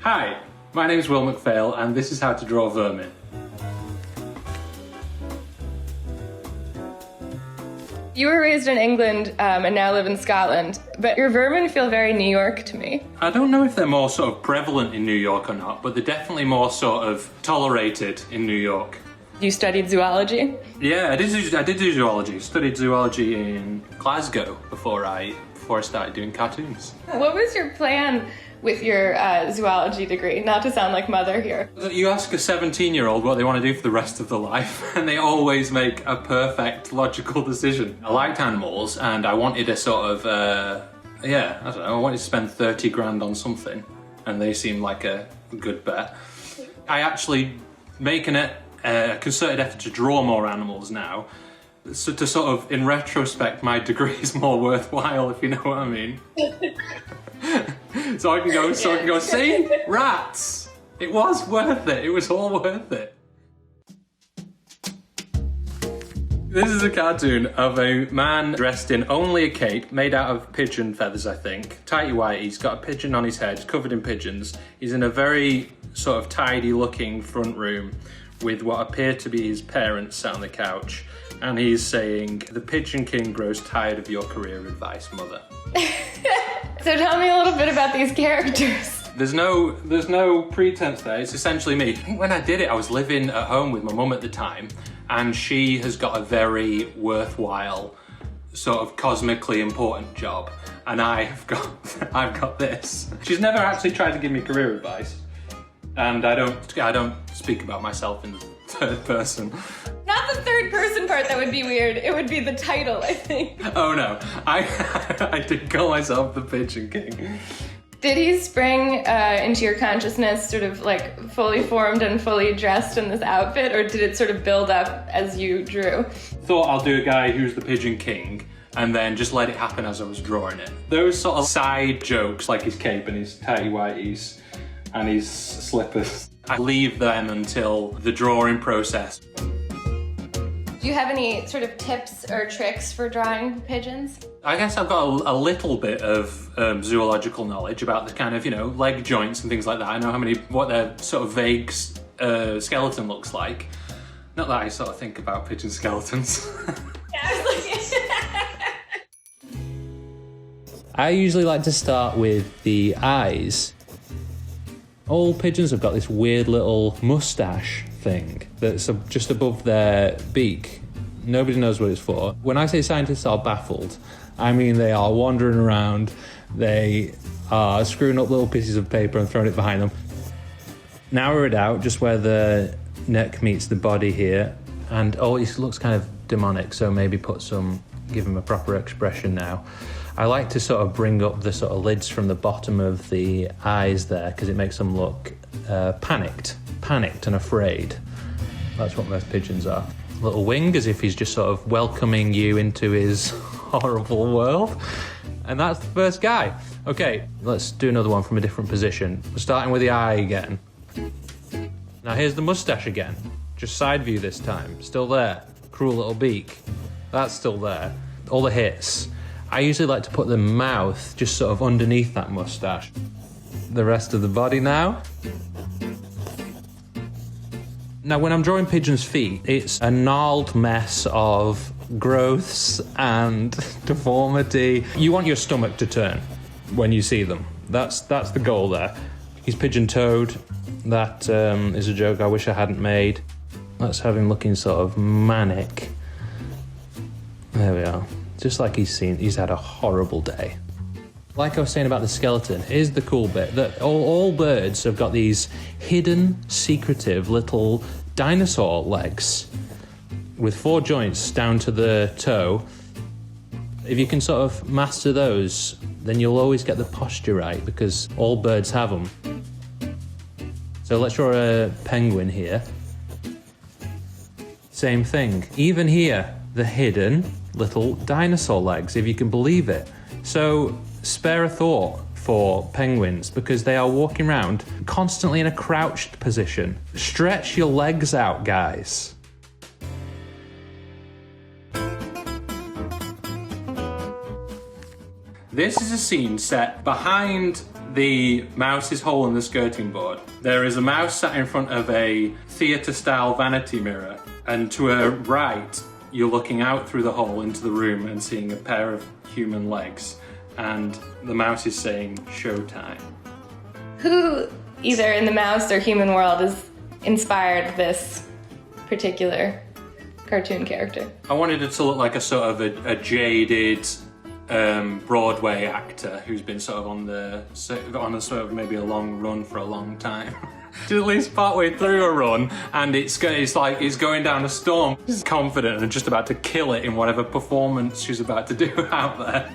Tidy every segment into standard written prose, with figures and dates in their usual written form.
Hi, my name is Will McPhail and this is how to draw vermin. You were raised in England and now live in Scotland, but your vermin feel very New York to me. I don't know if they're more sort of prevalent in New York or not, but they're definitely more sort of tolerated in New York. You studied zoology? Yeah, I did do zoology. Studied zoology in Glasgow before I started doing cartoons. What was your plan with your zoology degree? Not to sound like mother here. You ask a 17-year-old what they want to do for the rest of their life, and they always make a perfect, logical decision. I liked animals, and I wanted a sort of, I don't know, I wanted to spend 30 grand on something, and they seemed like a good bet. I actually making it a concerted effort to draw more animals now, so to sort of, in retrospect, my degree is more worthwhile, if you know what I mean. So I can go, see? Rats! It was worth it. It was all worth it. This is a cartoon of a man dressed in only a cape, made out of pigeon feathers, I think. Tighty whitey, he's got a pigeon on his head, covered in pigeons. He's in a very sort of tidy looking front room with what appear to be his parents sat on the couch. And he's saying, "The Pigeon King grows tired of your career advice, mother." So tell me a little bit about these characters. There's no pretense there, it's essentially me. I think when I did it, I was living at home with my mum at the time, and she has got a very worthwhile, sort of cosmically important job, and I've got this. She's never actually tried to give me career advice, and I don't speak about myself in the third person. Not the third person part, that would be weird. It would be the title, I think. Oh no, I did call myself the Pigeon King. Did he spring into your consciousness sort of like fully formed and fully dressed in this outfit, or did it sort of build up as you drew? Thought I'll do a guy who's the Pigeon King and then just let it happen as I was drawing it. Those sort of side jokes, like his cape and his tighty whities and his slippers, I leave them until the drawing process. Do you have any sort of tips or tricks for drawing pigeons? I guess I've got a little bit of zoological knowledge about the kind of, leg joints and things like that. I know what their sort of vague skeleton looks like. Not that I sort of think about pigeon skeletons. I usually like to start with the eyes. All pigeons have got this weird little mustache thing that's just above their beak. Nobody knows what it's for. When I say scientists are baffled, I mean they are wandering around, they are screwing up little pieces of paper and throwing it behind them. Narrow it out just where the neck meets the body here, and it looks kind of demonic, so maybe give him a proper expression now. I like to sort of bring up the sort of lids from the bottom of the eyes there because it makes them look panicked and afraid. That's what most pigeons are. Little wing, as if he's just sort of welcoming you into his horrible world. And that's the first guy. Okay, let's do another one from a different position. We're starting with the eye again. Now here's the mustache again. Just side view this time. Still there. Cruel little beak. That's still there. All the hits. I usually like to put the mouth just sort of underneath that mustache. The rest of the body now. Now, when I'm drawing pigeons' feet, it's a gnarled mess of growths and deformity. You want your stomach to turn when you see them. That's the goal there. He's pigeon-toed. That is a joke I wish I hadn't made. Let's have him looking sort of manic. There we are. Just like he's had a horrible day. Like I was saying about the skeleton, here's the cool bit, that all birds have got these hidden, secretive little dinosaur legs with 4 joints down to the toe. If you can sort of master those, then you'll always get the posture right, because all birds have them. So let's draw a penguin here. Same thing. Even here, the hidden little dinosaur legs, if you can believe it. So spare a thought for penguins, because they are walking around constantly in a crouched position. Stretch your legs out, guys. This is a scene set behind the mouse's hole in the skirting board. There is a mouse sat in front of a theatre-style vanity mirror, and to her right, you're looking out through the hole into the room and seeing a pair of human legs, and the mouse is saying, "Showtime." Who, either in the mouse or human world, has inspired this particular cartoon character? I wanted it to look like a sort of a jaded Broadway actor who's been sort of on a sort of maybe a long run for a long time. She's at least partway through a run, and it's like it's going down a storm. She's confident and just about to kill it in whatever performance she's about to do out there.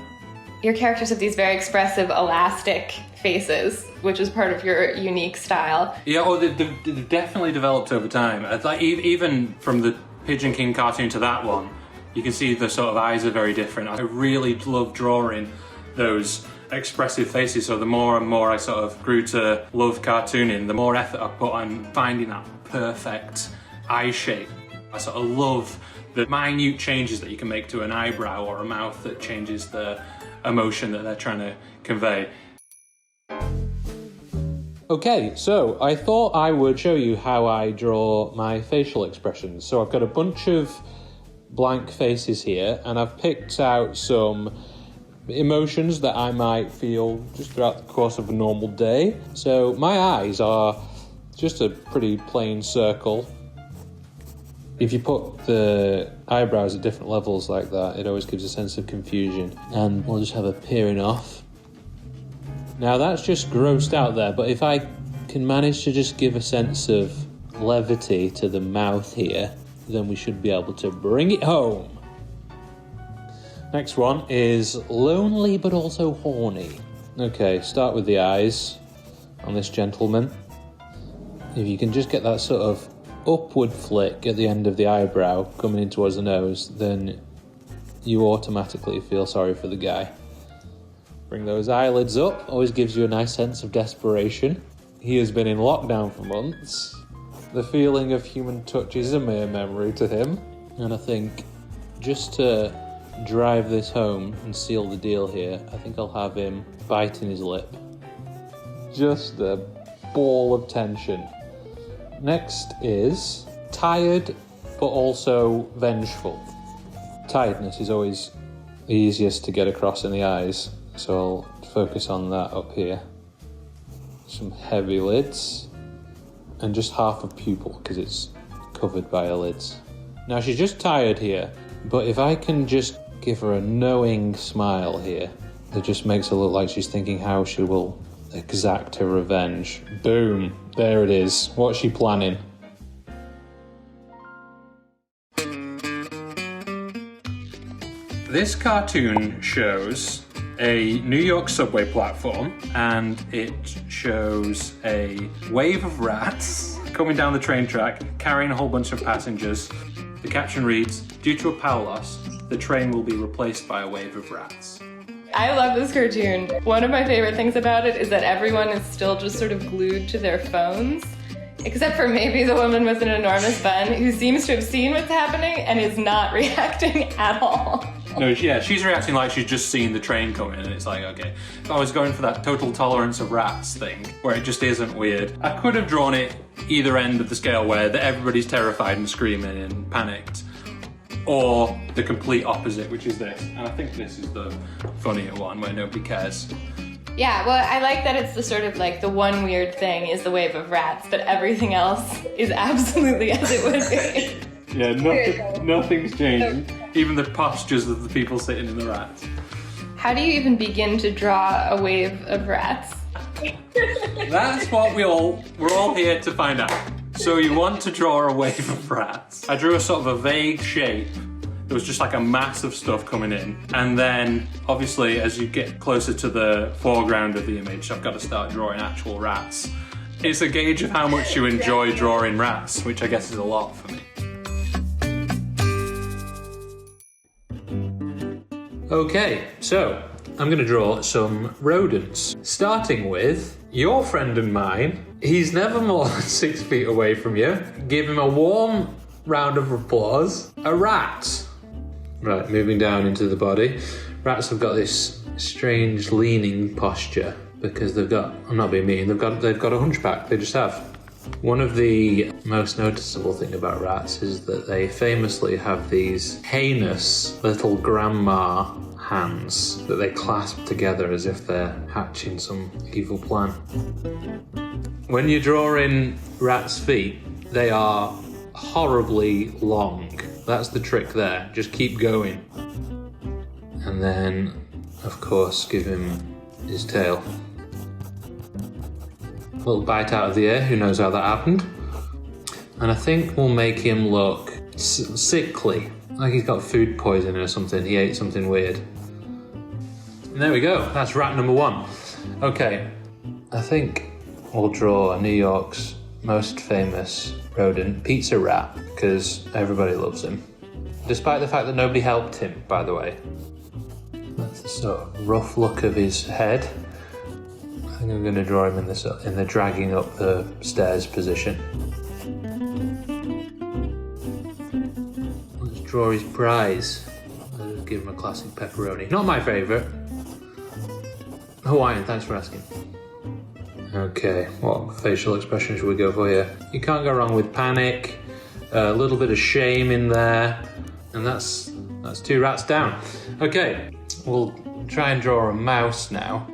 Your characters have these very expressive, elastic faces, which is part of your unique style. Yeah, they've definitely developed over time. Like even from the Pigeon King cartoon to that one, you can see the sort of eyes are very different. I really love drawing those expressive faces, so the more and more I sort of grew to love cartooning, the more effort I put on finding that perfect eye shape. I sort of love the minute changes that you can make to an eyebrow or a mouth that changes the emotion that they're trying to convey. Okay, so I thought I would show you how I draw my facial expressions. So I've got a bunch of blank faces here, and I've picked out some emotions that I might feel just throughout the course of a normal day. So my eyes are just a pretty plain circle. If you put the eyebrows at different levels like that, it always gives a sense of confusion. And we'll just have a peering off. Now that's just grossed out there, but if I can manage to just give a sense of levity to the mouth here, then we should be able to bring it home. Next one is lonely but also horny. Okay, start with the eyes on this gentleman. If you can just get that sort of upward flick at the end of the eyebrow coming in towards the nose, then you automatically feel sorry for the guy. Bring those eyelids up, always gives you a nice sense of desperation. He has been in lockdown for months. The feeling of human touch is a mere memory to him. And I think just to drive this home and seal the deal here, I think I'll have him biting his lip. Just a ball of tension. Next is tired but also vengeful. Tiredness is always the easiest to get across in the eyes, so I'll focus on that up here. Some heavy lids, and just half a pupil because it's covered by her lids. Now she's just tired here, but if I can just give her a knowing smile here, that just makes her look like she's thinking how she will exact her revenge. Boom, there it is. What's she planning? This cartoon shows a New York subway platform, and it shows a wave of rats coming down the train track, carrying a whole bunch of passengers. The caption reads, "Due to a power loss, the train will be replaced by a wave of rats." I love this cartoon. One of my favorite things about it is that everyone is still just sort of glued to their phones, except for maybe the woman with an enormous bun who seems to have seen what's happening and is not reacting at all. No, yeah, she's reacting like she's just seen the train coming, and it's like, okay. If I was going for that total tolerance of rats thing, where it just isn't weird, I could have drawn it either end of the scale where everybody's terrified and screaming and panicked, or the complete opposite, which is this. And I think this is the funnier one where nobody cares. Yeah, well, I like that it's the sort of like the one weird thing is the wave of rats, but everything else is absolutely as it would be. Yeah, nothing's changed. Even the postures of the people sitting in the rats. How do you even begin to draw a wave of rats? That's what we're all here to find out. So you want to draw a wave of rats. I drew a sort of a vague shape. There was just like a mass of stuff coming in. And then, obviously, as you get closer to the foreground of the image, I've got to start drawing actual rats. It's a gauge of how much you enjoy drawing rats, which I guess is a lot for me. Okay, so I'm going to draw some rodents, starting with your friend and mine. He's never more than 6 feet away from you. Give him a warm round of applause. A rat. Right, moving down into the body. Rats have got this strange leaning posture because they've got, I'm not being mean, they've got a hunchback, they just have. One of the most noticeable thing about rats is that they famously have these heinous little grandma hands that they clasp together as if they're hatching some evil plan. When you're drawing rats' feet, they are horribly long. That's the trick there, just keep going. And then, of course, give him his tail. A little bite out of the air, who knows how that happened. And I think we'll make him look sickly, like he's got food poisoning or something, he ate something weird. And there we go, that's rat number 1. Okay, I think we'll draw New York's most famous rodent, Pizza Rat, because everybody loves him. Despite the fact that nobody helped him, by the way. That's the sort of rough look of his head. I think I'm going to draw him in the dragging up the stairs position. Let's draw his prize. I'll just give him a classic pepperoni. Not my favourite. Hawaiian, thanks for asking. Okay, what facial expression should we go for here? You can't go wrong with panic, a little bit of shame in there, and that's 2 rats down. Okay, we'll try and draw a mouse now.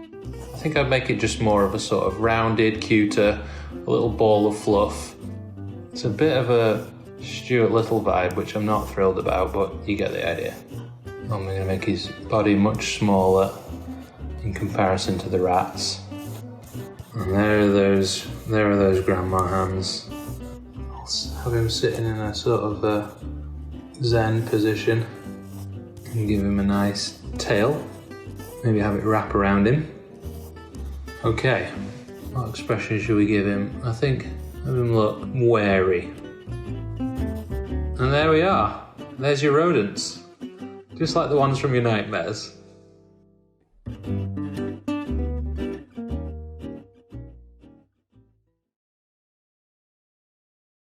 I think I'd make it just more of a sort of rounded, cuter, a little ball of fluff. It's a bit of a Stuart Little vibe, which I'm not thrilled about, but you get the idea. I'm going to make his body much smaller in comparison to the rats. And there are those grandma hands. I'll have him sitting in a sort of a zen position and give him a nice tail. Maybe have it wrap around him. Okay, what expression should we give him? I think have him look wary. And there we are. There's your rodents. Just like the ones from your nightmares.